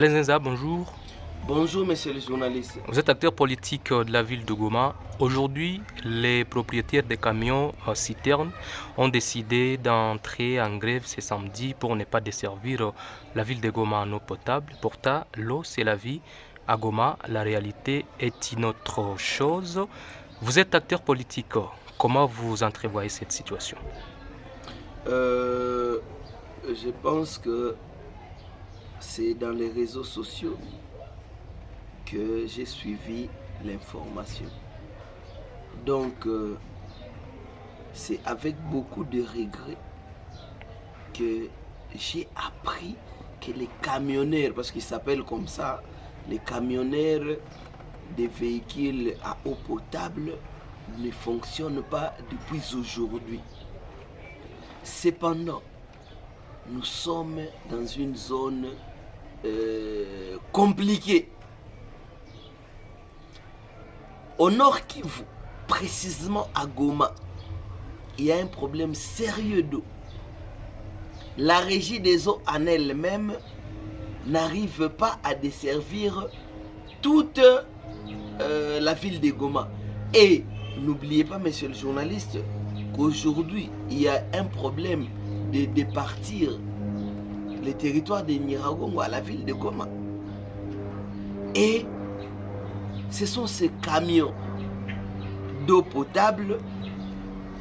Lenzenza, bonjour. Bonjour, monsieur le journaliste. Vous êtes acteur politique de la ville de Goma. Aujourd'hui, les propriétaires des camions citernes ont décidé d'entrer en grève ce samedi pour ne pas desservir la ville de Goma en eau potable. Pourtant, l'eau, c'est la vie. À Goma, la réalité est une autre chose. Vous êtes acteur politique. Comment vous entrevoyez cette situation? Je pense que c'est dans les réseaux sociaux que j'ai suivi l'information. Donc, c'est avec beaucoup de regrets que j'ai appris que les camionneurs, parce qu'ils s'appellent comme ça, les camionneurs des véhicules à eau potable ne fonctionnent pas depuis aujourd'hui. Cependant, nous sommes dans une zone compliquée. Au Nord Kivu, précisément à Goma, il y a un problème sérieux d'eau. La régie des eaux en elle-même n'arrive pas à desservir toute la ville de Goma. Et n'oubliez pas, monsieur le journaliste, qu'aujourd'hui, il y a un problème de départir les territoires de Nyiragongo à la ville de Goma. Et ce sont ces camions d'eau potable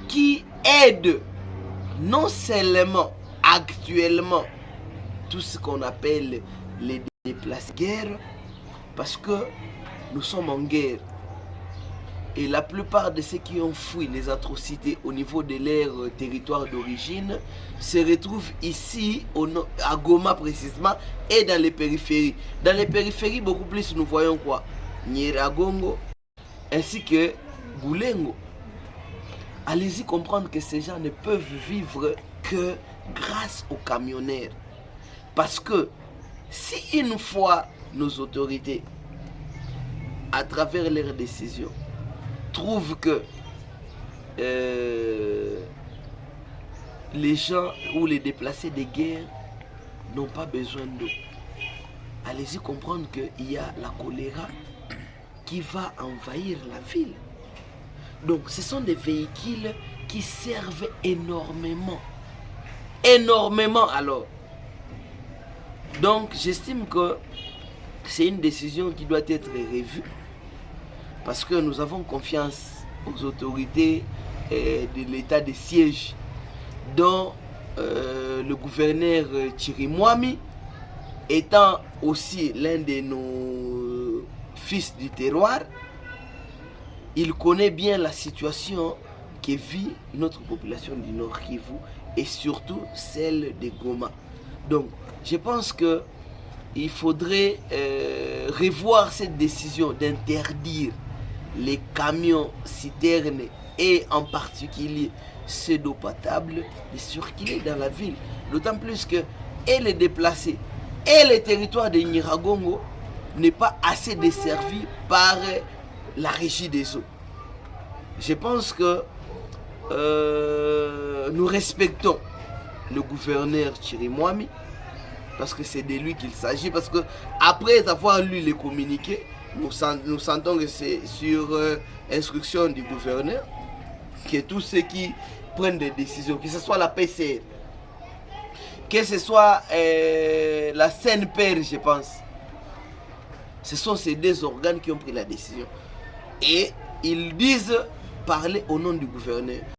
qui aident non seulement actuellement tout ce qu'on appelle les déplacés guerre, parce que nous sommes en guerre. Et la plupart de ceux qui ont fui les atrocités au niveau de leur territoire d'origine se retrouvent ici, à Goma précisément, et dans les périphéries. Dans les périphéries, beaucoup plus, nous voyons quoi? Nyiragongo, ainsi que Boulengo. Allez-y comprendre que ces gens ne peuvent vivre que grâce aux camionneurs. Parce que si une fois nos autorités, à travers leurs décisions, trouvent que les gens ou les déplacés de guerre n'ont pas besoin d'eau, allez-y comprendre qu'il y a la choléra qui va envahir la ville. Donc ce sont des véhicules qui servent énormément. Énormément alors. Donc j'estime que c'est une décision qui doit être revue. Parce que nous avons confiance aux autorités de l'état de siège, dont le gouverneur Chirimwami étant aussi l'un de nos fils du terroir. Il connaît bien la situation que vit notre population du Nord Kivu et surtout celle de Goma. Donc je pense que il faudrait revoir cette décision d'interdire les camions citernes et en particulier ceux d'eau potable de circuler dans la ville. D'autant plus que et les déplacés et les territoires de Nyiragongo n'est pas assez desservis par la régie des eaux. Je pense que nous respectons le gouverneur Chirimwami parce que c'est de lui qu'il s'agit, parce que après avoir lu les communiqués, nous sentons que c'est sur instruction du gouverneur que tous ceux qui prennent des décisions, que ce soit la PCR, que ce soit la CNPR, je pense, ce sont ces deux organes qui ont pris la décision. Et ils disent parler au nom du gouverneur.